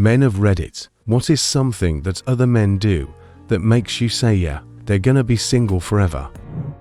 Men of Reddit, what is something that other men do that makes you say yeah, they're gonna be single forever?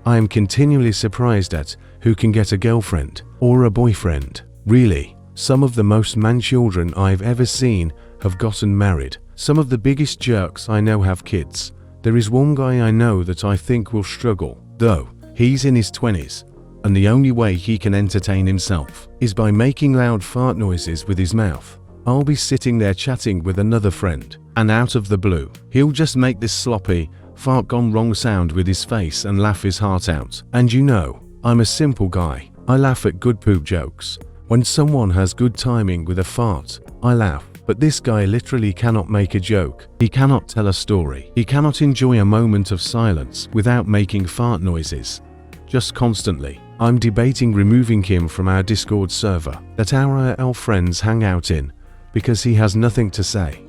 I am continually surprised at who can get a girlfriend or a boyfriend. Really, some of the most man-children I've ever seen have gotten married. Some of the biggest jerks I know have kids. There is one guy I know that I think will struggle, though. He's in his 20s, and the only way he can entertain himself is by making loud fart noises with his mouth. I'll be sitting there chatting with another friend, and out of the blue, he'll just make this sloppy, fart gone wrong sound with his face and laugh his heart out. And you know, I'm a simple guy. I laugh at good poop jokes. When someone has good timing with a fart, I laugh. But this guy literally cannot make a joke. He cannot tell a story. He cannot enjoy a moment of silence without making fart noises. Just constantly. I'm debating removing him from our Discord server that our IRL friends hang out in because he has nothing to say.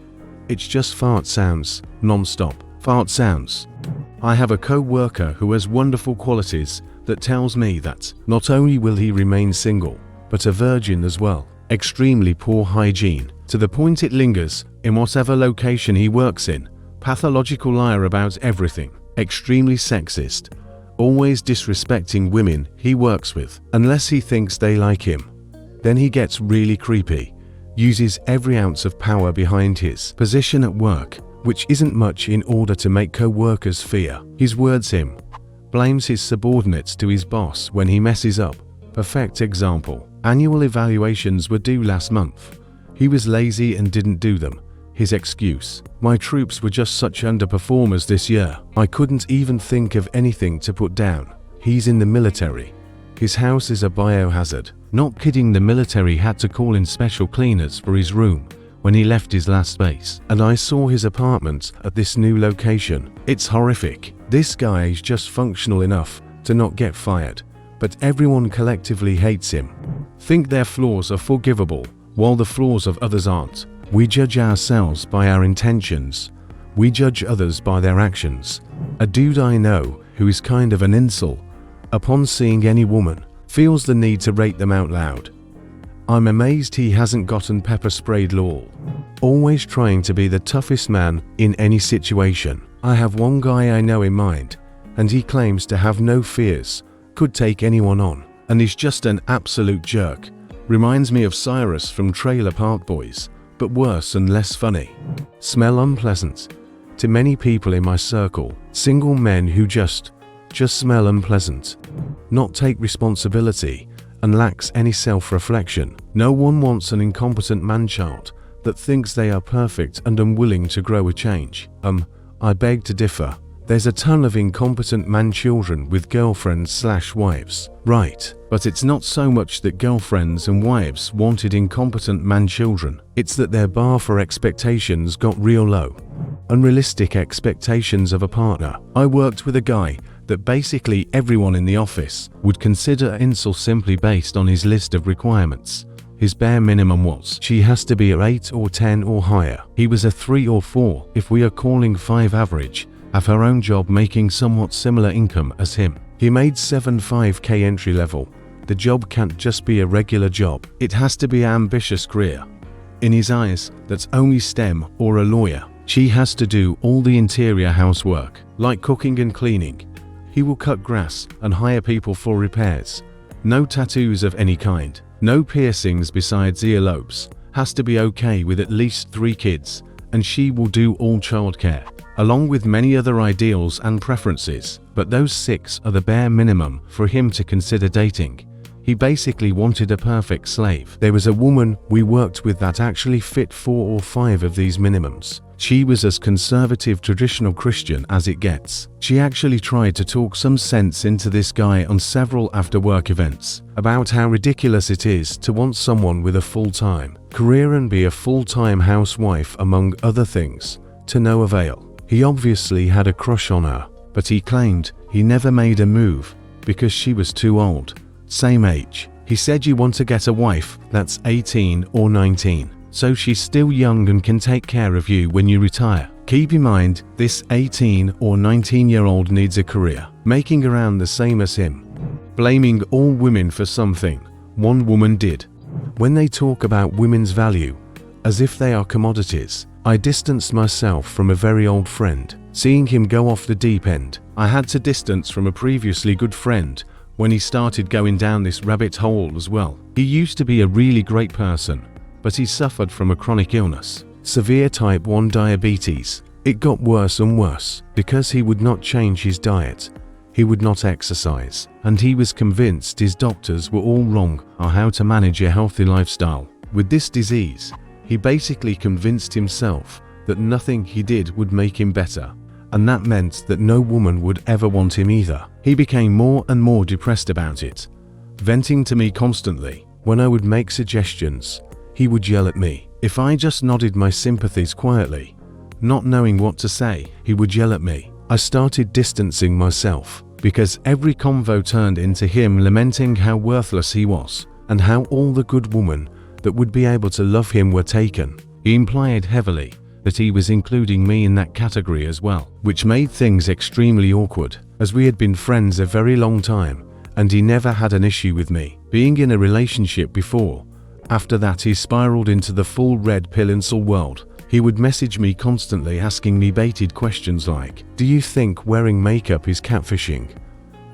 It's just fart sounds, non-stop. Fart sounds. I have a co-worker who has wonderful qualities that tells me that not only will he remain single, but a virgin as well. Extremely poor hygiene, to the point it lingers in whatever location he works in. Pathological liar about everything. Extremely sexist. Always disrespecting women he works with, unless he thinks they like him. Then he gets really creepy. Uses every ounce of power behind his position at work, which isn't much, in order to make co-workers fear his words him. Blames his subordinates to his boss when he messes up. Perfect example. Annual evaluations were due last month. He was lazy and didn't do them. His excuse: my troops were just such underperformers this year. I couldn't even think of anything to put down. He's in the military. His house is a biohazard. Not kidding, the military had to call in special cleaners for his room when he left his last base. And I saw his apartment at this new location. It's horrific. This guy is just functional enough to not get fired, but everyone collectively hates him. Think their flaws are forgivable, while the flaws of others aren't. We judge ourselves by our intentions. We judge others by their actions. A dude I know who is kind of an incel, upon seeing any woman, feels the need to rate them out loud. I'm amazed he hasn't gotten pepper sprayed lol. Always trying to be the toughest man in any situation. I have one guy I know in mind, and he claims to have no fears, could take anyone on, and is just an absolute jerk. Reminds me of Cyrus from Trailer Park Boys, but worse and less funny. Smell unpleasant. To many people in my circle, single men who just smell unpleasant. Not take responsibility and lacks any self-reflection. No one wants an incompetent man-child that thinks they are perfect and unwilling to grow a change. I beg to differ. There's a ton of incompetent man-children with girlfriends/wives, right? But it's not so much that girlfriends and wives wanted incompetent man-children. It's that their bar for expectations got real low. Unrealistic expectations of a partner. I worked with a guy that basically everyone in the office would consider an incel simply based on his list of requirements. His bare minimum was she has to be an 8 or 10 or higher. He was a 3 or 4, if we are calling 5 average, have her own job making somewhat similar income as him. He made 7.5k entry level. The job can't just be a regular job. It has to be an ambitious career. In his eyes, that's only STEM or a lawyer. She has to do all the interior housework, like cooking and cleaning. He will cut grass and hire people for repairs. No tattoos of any kind. No piercings besides earlobes. Has to be okay with at least 3 kids, and she will do all childcare, along with many other ideals and preferences. But those 6 are the bare minimum for him to consider dating. He basically wanted a perfect slave. There was a woman we worked with that actually fit 4 or 5 of these minimums. She was as conservative traditional Christian as it gets. She actually tried to talk some sense into this guy on several after-work events about how ridiculous it is to want someone with a full-time career and be a full-time housewife, among other things, to no avail. He obviously had a crush on her, but he claimed he never made a move because she was too old. Same age. He said you want to get a wife that's 18 or 19. So she's still young and can take care of you when you retire. Keep in mind, this 18 or 19-year-old needs a career, making around the same as him. Blaming all women for something one woman did. When they talk about women's value, as if they are commodities. I distanced myself from a very old friend. Seeing him go off the deep end, I had to distance from a previously good friend when he started going down this rabbit hole as well. He used to be a really great person, but he suffered from a chronic illness, severe type 1 diabetes. It got worse and worse because he would not change his diet. He would not exercise, and he was convinced his doctors were all wrong on how to manage a healthy lifestyle. With this disease, he basically convinced himself that nothing he did would make him better, and that meant that no woman would ever want him either. He became more and more depressed about it, venting to me constantly. When I would make suggestions, he would yell at me. If I just nodded my sympathies quietly, not knowing what to say, he would yell at me. I started distancing myself because every convo turned into him lamenting how worthless he was and how all the good women that would be able to love him were taken. He implied heavily that he was including me in that category as well, which made things extremely awkward, as we had been friends a very long time and he never had an issue with me being in a relationship before. After that, he spiraled into the full red pill incel world. He would message me constantly asking me baited questions like, "Do you think wearing makeup is catfishing?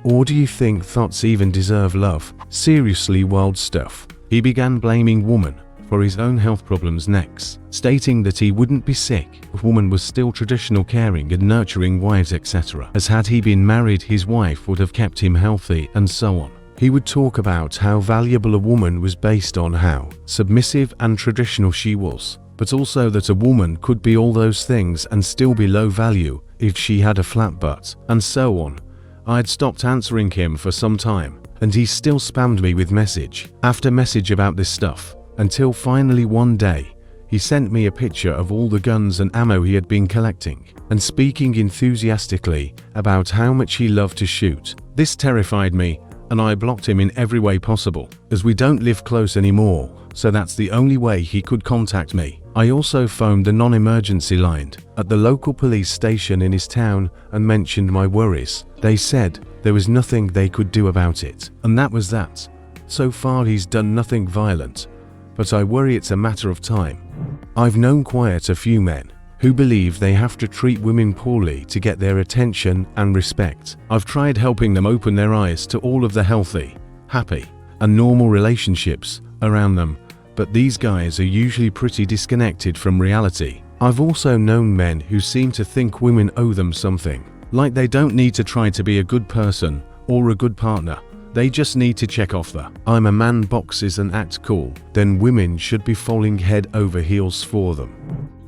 Or do you think thots even deserve love?" Seriously wild stuff. He began blaming woman for his own health problems next, stating that he wouldn't be sick if woman was still traditional caring and nurturing wives, etc. As had he been married, his wife would have kept him healthy, and so on. He would talk about how valuable a woman was based on how submissive and traditional she was, but also that a woman could be all those things and still be low value if she had a flat butt, and so on. I had stopped answering him for some time, and he still spammed me with message after message about this stuff, until finally one day, he sent me a picture of all the guns and ammo he had been collecting, and speaking enthusiastically about how much he loved to shoot. This terrified me, and I blocked him in every way possible, as we don't live close anymore, so that's the only way he could contact me. I also phoned the non-emergency line at the local police station in his town and mentioned my worries. They said there was nothing they could do about it, and that was that. So far he's done nothing violent, but I worry it's a matter of time. I've known quite a few men who believe they have to treat women poorly to get their attention and respect. I've tried helping them open their eyes to all of the healthy, happy, and normal relationships around them, but these guys are usually pretty disconnected from reality. I've also known men who seem to think women owe them something, like they don't need to try to be a good person or a good partner. They just need to check off the "I'm a man" boxes and act cool. Then women should be falling head over heels for them.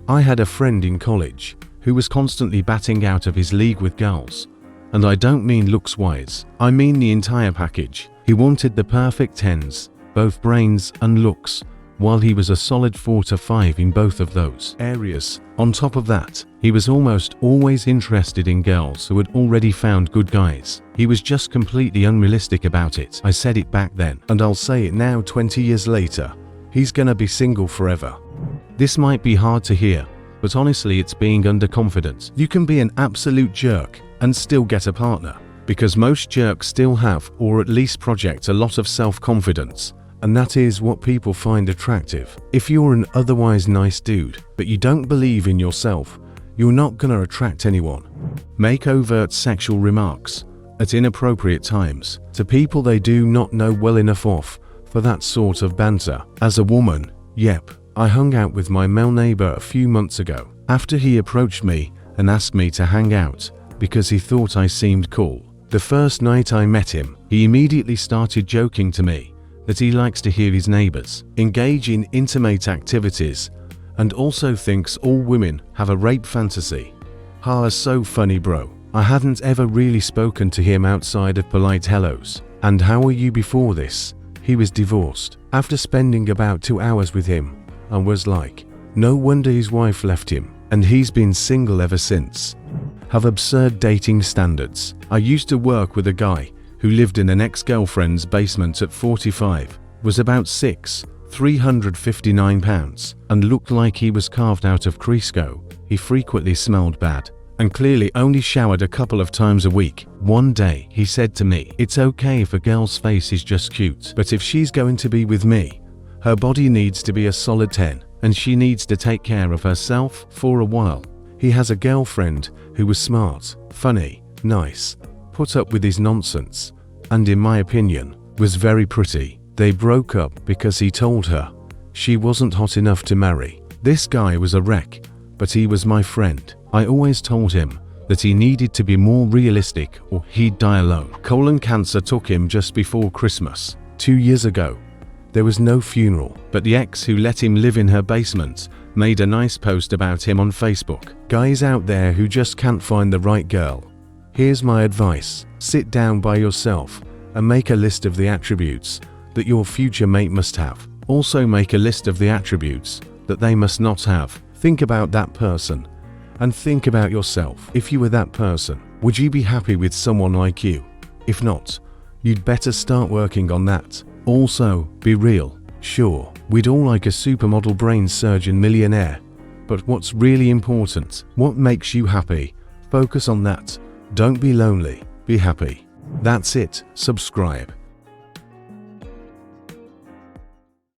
I had a friend in college who was constantly batting out of his league with girls, and I don't mean looks-wise, I mean the entire package. He wanted the perfect tens, both brains and looks, while he was a solid 4 to 5 in both of those areas. On top of that, he was almost always interested in girls who had already found good guys. He was just completely unrealistic about it. I said it back then, and I'll say it now 20 years later. He's gonna be single forever. This might be hard to hear, but honestly it's being underconfident. You can be an absolute jerk and still get a partner, because most jerks still have, or at least project, a lot of self-confidence, and that is what people find attractive. If you're an otherwise nice dude, but you don't believe in yourself, you're not gonna attract anyone. Make overt sexual remarks at inappropriate times to people they do not know well enough of for that sort of banter. As a woman, yep, I hung out with my male neighbor a few months ago after he approached me and asked me to hang out because he thought I seemed cool. The first night I met him, he immediately started joking to me that he likes to hear his neighbors engage in intimate activities and also thinks all women have a rape fantasy. So funny, bro. I hadn't ever really spoken to him outside of polite hellos. And how were you before this? He was divorced. After spending about 2 hours with him, I was like, no wonder his wife left him, and he's been single ever since. Have absurd dating standards. I used to work with a guy who lived in an ex-girlfriend's basement at 45, was about 6', 359 pounds, and looked like he was carved out of Crisco. He frequently smelled bad, and clearly only showered a couple of times a week. One day, he said to me, "It's okay if a girl's face is just cute, but if she's going to be with me, her body needs to be a solid 10. and she needs to take care of herself for a while. He has a girlfriend who was smart, funny, nice, put up with his nonsense, and in my opinion, was very pretty. They broke up because he told her she wasn't hot enough to marry. This guy was a wreck, but he was my friend. I always told him that he needed to be more realistic or he'd die alone. Colon cancer took him just before Christmas. 2 years ago. There was no funeral, but the ex who let him live in her basement made a nice post about him on Facebook. Guys out there who just can't find the right girl, here's my advice. Sit down by yourself and make a list of the attributes that your future mate must have. Also make a list of the attributes that they must not have. Think about that person and think about yourself. If you were that person, would you be happy with someone like you? If not, you'd better start working on that. Also, be real. Sure, we'd all like a supermodel brain surgeon millionaire, but what's really important? What makes you happy? Focus on that. Don't be lonely, be happy. That's it. Subscribe.